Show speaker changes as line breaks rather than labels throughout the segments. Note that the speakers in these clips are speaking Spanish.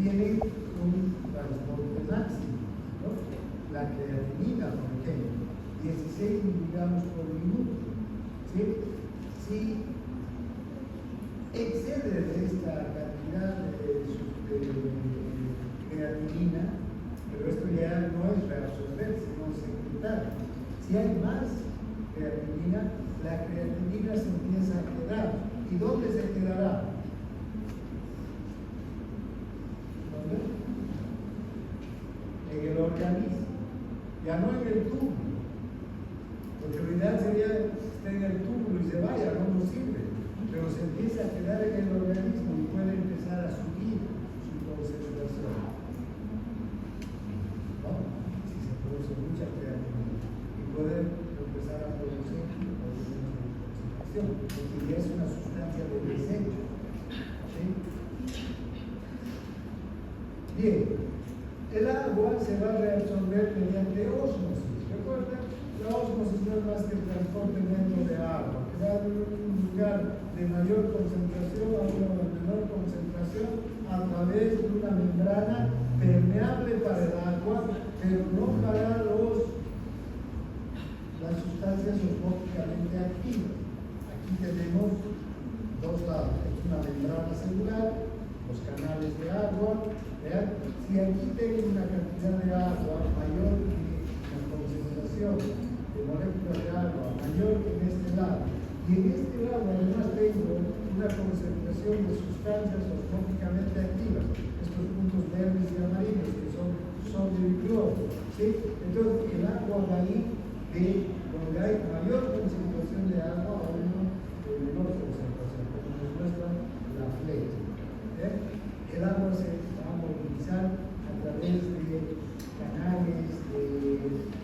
tienen un transporte máximo, ¿no? La creatinina, por ejemplo, 16 miligramos por minuto. ¿Sí? Si excede de esta cantidad de creatinina, pero esto ya no es reabsorber, sino secretar. Si hay más creatinina, la creatinina se empieza a quedar. ¿Y dónde se quedará? ¿Dónde? En el organismo, ya no en el tubo. Porque lo ideal sería que esté en el túbulo y se vaya, no nos sirve. Pero se empieza a quedar en el organismo y puede empezar a subir su concentración. ¿No? Si se produce mucha creatinina y puede empezar a producir concentración, porque ya es una sustancia de desecho. ¿Sí? Bien, el agua se va a reabsorber mediante ósmosis. ¿Recuerdan? La ósmosis no es más que el transporte lento de agua, que va de un lugar de mayor concentración a una menor concentración a través de una membrana permeable para el agua, pero no para las sustancias osmóticamente activas. Aquí tenemos dos lados, es una membrana celular, los canales de agua. ¿Vean? Si aquí tengo una cantidad de agua mayor que la concentración de moléculas de agua mayor que en este lado, y en este lado además tengo una concentración de sustancias osmóticamente activas, estos puntos verdes y amarillos que son sodio y cloro, ¿sí? Entonces el agua va a ir de donde hay mayor concentración de agua a una menor concentración, como nos muestra la flecha. El agua se va a movilizar a través de canales, de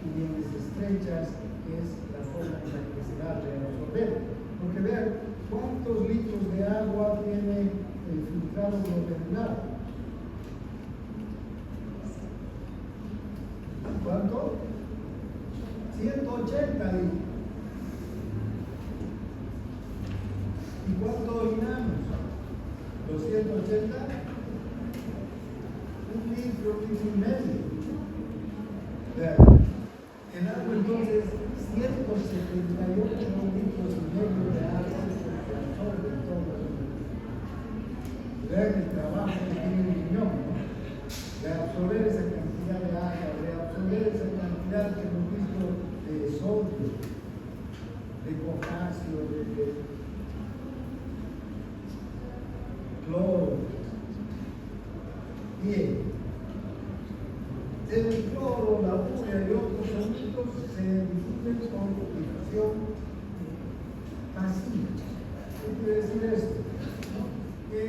uniones estrechas, que es la forma en la que se va a reabsorber. Porque vean, ¿cuántos litros de agua tiene el filtrado glomerular? ¿Cuánto? 180 litros. ¿Y cuánto orinamos? ¿Los 180? Un litro y medio. Vean, el agua entonces 178 litros y medio de agua se absorbe en todo el mundo. Vean el trabajo que tiene el riñón, ¿no? De absorber esa cantidad de agua, de absorber esa cantidad que hemos visto de sodio, de potasio, de cloro. Bien. El cloro, la urea y otros sólidos se difunden con difusión pasiva. ¿Qué quiere decir esto? Que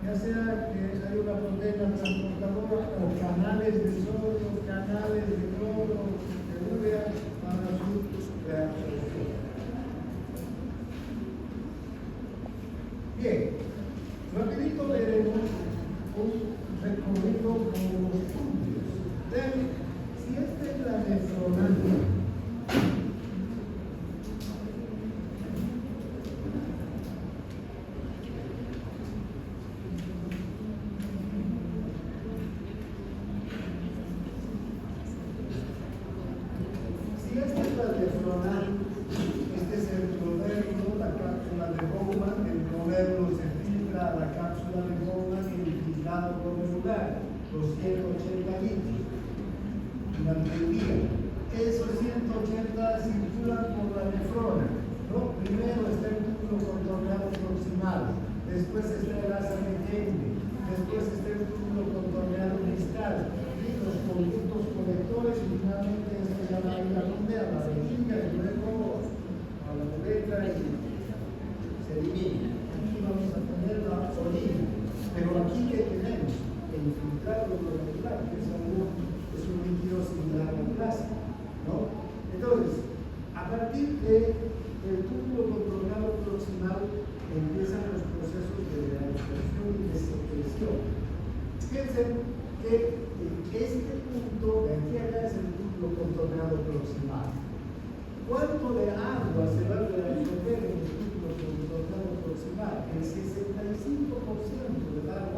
ya sea que hay una proteína transportadora o canales de sodio, canales de cloro, de urea para su reabsorción. Bien, rapidito veremos un recorrido por los estudios. Vean, si esta es la nefronante, este es el glomérulo, la cápsula de Bowman, el glomérulo se filtra a la cápsula de Bowman y el filtrado glomerular, los 180 litros durante el día. Esos 180 circulan por la nefrona, ¿no? Primero está el túbulo contorneado proximal, después está el asa mequengue, después está el túbulo contorneado distal, los conductos colectores y finalmente esto ya va a ir a donde, a la vejiga y luego a la uretra y se elimina. Aquí vamos a tener la orina, pero aquí que tenemos el infiltrado glomerular, que es un líquido similar al plasma, ¿no? Entonces, a partir del túbulo contorneado proximal empiezan los procesos de reabsorción y de secreción. Piensen que este punto de aquí acá es el túbulo contorneado proximal. ¿Cuánto de agua se va a reabsorber en el túbulo contorneado proximal? El 65% del agua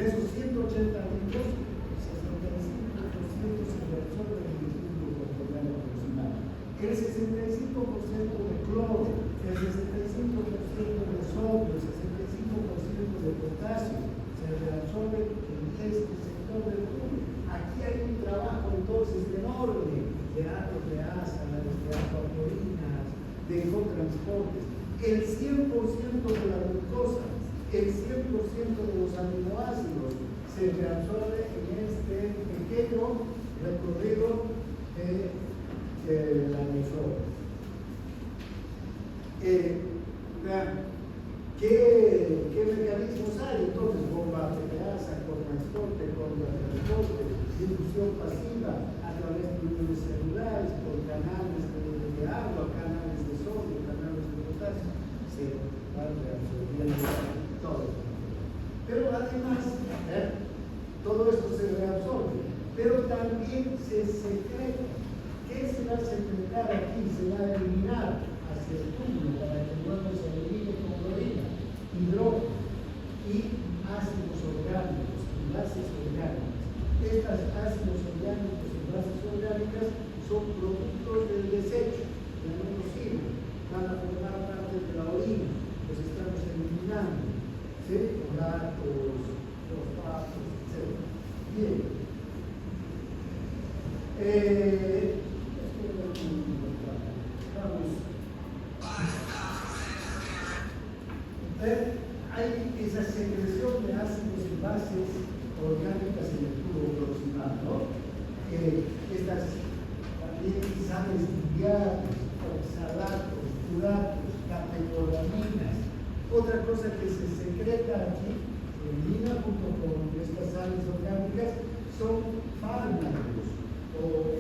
esos 180 litros, 65% se reabsorbe en el equilibrio ecuatoriano aproximado. El 65% de cloro, el 65% de sodio, el 65% de potasio se reabsorbe en este sector del tubo. Aquí hay un trabajo entonces enorme de ATPasa, de acuatorinas, de cotransportes. El 100% de la glucosa, el 100% de los aminoácidos se reabsorbe en este pequeño recorrido de la nefrona. Vean, ¿qué mecanismos hay? Entonces, bomba ATPasa, cotransporte, cotransporte, difusión pasiva a través de uniones celulares, por canales de agua, canales de sodio, canales de potasio, se va reabsorbiendo todo. Pero además, todo esto se reabsorbe, pero también se secreta. ¿Qué se va a secretar aquí? Se va a eliminar hacia el túbulo para que luego se elimine con clorina, hidrógeno y ácidos orgánicos y bases orgánicas. Estas ácidos orgánicos y bases orgánicas son productos del desecho, que no nos sirven, van a formar parte de la orina, los estamos eliminando, ¿sí? Lactos, fosfatos, etc. Bien. Hay esa secreción de ácidos y bases orgánicas en el tubo proximal, ¿no? Estas también sales biliares, oxalatos, furatos, catecolaminas. Otra cosa que se secreta aquí, se elimina junto con estas sales orgánicas, son fármacos o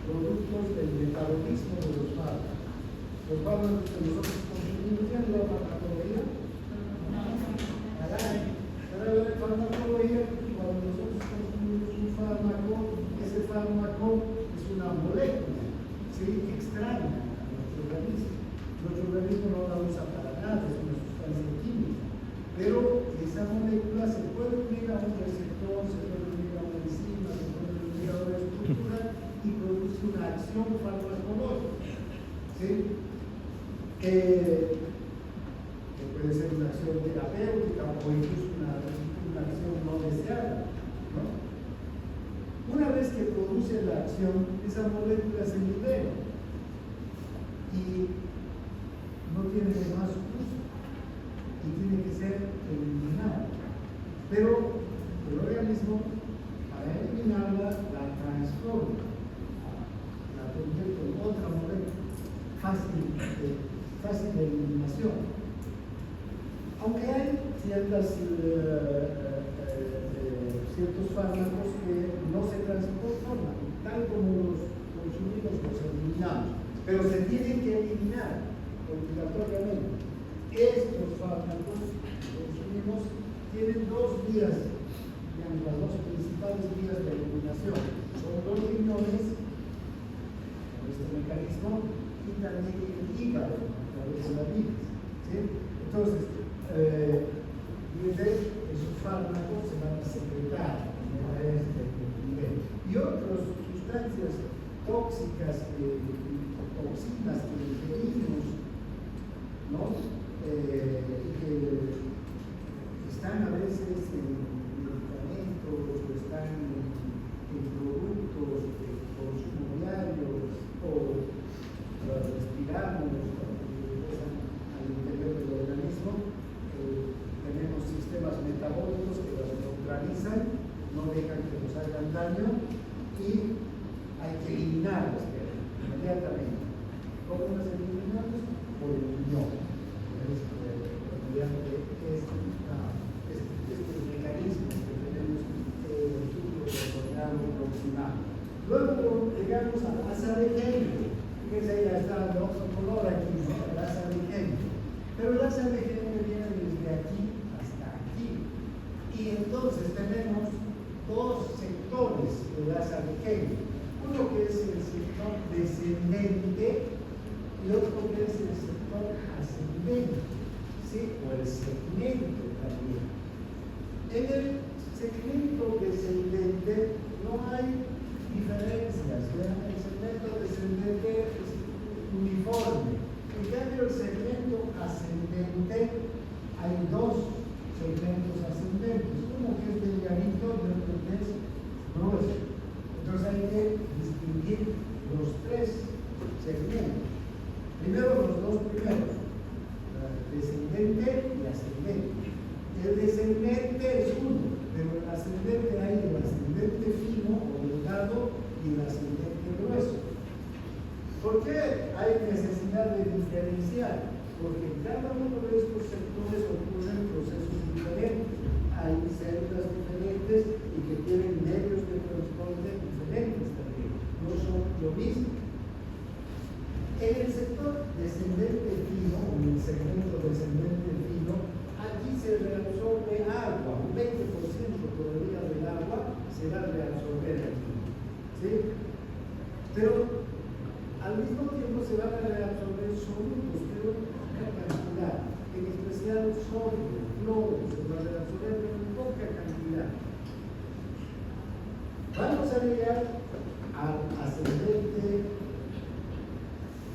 productos del metabolismo de los fármacos. Los fármacos que nosotros consumimos, ¿ya no la farmacología? La farmacología, cuando nosotros consumimos un fármaco, ese fármaco es una molécula, ¿sí? Extraña a nuestro organismo. Nuestro organismo no la usa para nada, es una sustancia química. Pero esa molécula se puede unir a un receptor, se puede unir a una enzima, se puede unir a una estructura y produce una acción farmacológica. ¿Sí? Que puede ser una acción terapéutica o incluso una acción no deseada, ¿no? Una vez que produce la acción, esa molécula se libera y no tiene más uso y tiene que ser eliminada. Pero el organismo, para eliminarla, la transforma, la convierte en otra molécula fácil de eliminación. Aunque hay ciertos fármacos que no se transforman, tal como los consumimos, los eliminamos, pero se tienen que eliminar obligatoriamente. Estos fármacos que consumimos tienen dos vías, digamos, las dos principales vías de eliminación. Son los riñones, con este mecanismo, y también el hígado, a través de la vida. ¿Sí? Entonces, esos fármacos se van a secretar a este nivel. Y otras sustancias tóxicas, toxinas que ingerimos, ¿no? Que están a veces en medicamentos o están en productos de consumo diario o las respiramos cuando ingresan al interior del organismo. Tenemos sistemas metabólicos que las neutralizan, no dejan que nos hagan daño y hay que eliminarlas inmediatamente. ¿Cómo las eliminamos? Por el riñón. Mediante estos mecanismos que tenemos en el tubo pulmonar proximal. Luego llegamos a la asa de Henle, que es ahí está el otro color aquí, ¿no? La asa de Henle. Pero la asa de Henle viene desde aquí hasta aquí. Y entonces tenemos dos sectores de la asa de Henle. Uno que es el sector descendente y otro que es el sector ascendente, ¿sí? O el segmento también. En el segmento descendente no hay diferencias, ¿verdad? El segmento descendente es uniforme. En cambio, el segmento ascendente, hay dos segmentos ascendentes, uno que es delgadito y otro que es grueso. Entonces hay que distinguir los tres segmentos. Primero los dos primeros, descendente y ascendente. El descendente es uno, pero el ascendente hay el ascendente fino o delgado y el ascendente grueso. ¿Por qué hay necesidad de diferenciar? Porque en cada uno de estos sectores ocurren procesos diferentes. Hay células diferentes y que tienen medios de transporte diferentes también. No son lo mismo. En el sector descendente fino, o en el segmento descendente fino, aquí se reabsorbe agua, un 20% todavía del agua se va a reabsorber aquí. ¿Sí? Pero al mismo tiempo se van a reabsorber solutos, pero poca cantidad, en especial sodio, cloro, se va a reabsorber en poca cantidad. Vamos a llegar al ascendente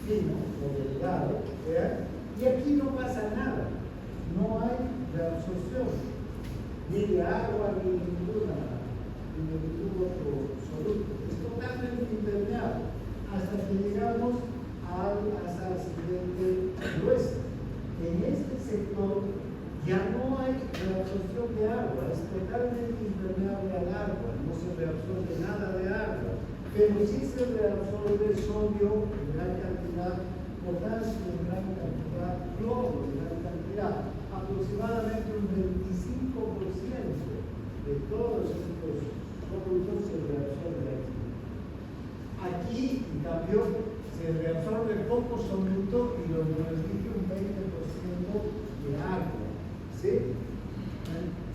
fino o delgado, ¿verdad? Y aquí no pasa nada, no hay reabsorción, ni de agua, ni de ningún otro soluto, es totalmente impermeable, hasta que llegamos al ascendente grueso. En este sector ya no hay reabsorción de agua, es totalmente impermeable al agua, no se reabsorbe nada de agua, pero sí se reabsorbe sodio en gran cantidad, potasio en gran cantidad, cloro en gran cantidad, aproximadamente un 25% de todos estos productos se reabsorbe aquí. Aquí, en cambio, se reabsorbe poco soluto y lo reduce un 20% de agua. ¿Sí?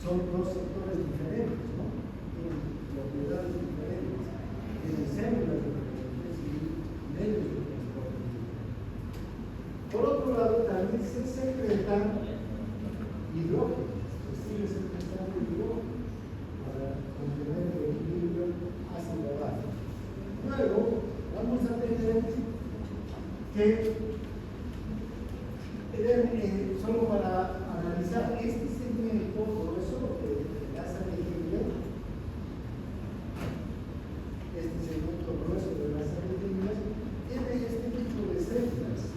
Son dos sectores diferentes, ¿no? Tienen propiedades diferentes, tienen células diferentes y medios de transporte diferentes. Por otro lado, también se secreta hidrógeno, se sigue secretando hidrógeno para mantener el equilibrio ácido-base. Luego, vamos a tener que solo para analizar este segmento grueso de la salinidad, este segmento grueso de las salinidad, tiene este tipo de células.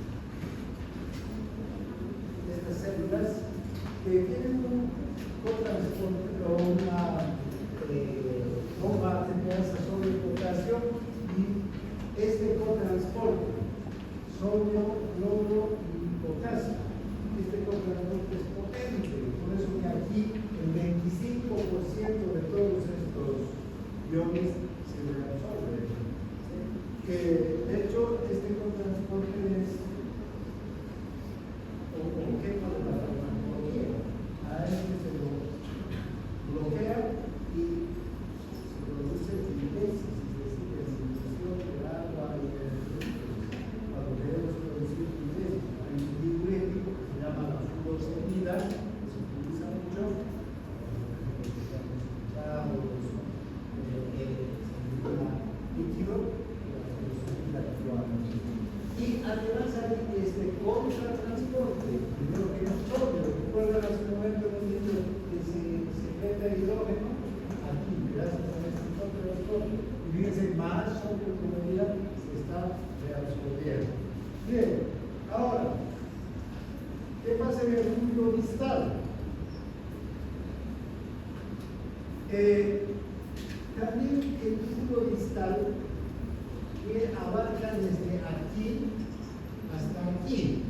Estas células que tienen un cotransporte o una bomba de sodio y potasio, y este cotransporte, sodio, cloro y potasio. Este cotransporte es potente, por eso que aquí el 25% de todos estos iones se reabsorben. De hecho, este cotransporte es objeto de la farmacología. A este se lo bloquea y se produce lidesis, es decir, eliminación del agua y del líquido. Cuando queremos producir lidesis, hay un diurético que se llama la furosemida, que se utiliza mucho, líquido, y además hay este contratransporte, primero que es sodio. Recuerdan hace un momento que se secreta hidrógeno aquí, gracias a este contratransporte, y fíjense, más sodio todavía se está reabsorbiendo. Bien, ahora, ¿qué pasa en el núcleo distal? También el núcleo distal que abarca desde aquí hasta aquí.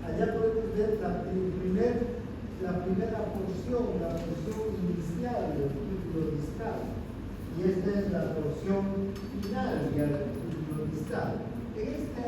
Allá podemos ver la primera porción, la porción inicial del núcleo distal. Y esta es la porción final del núcleo distal. En este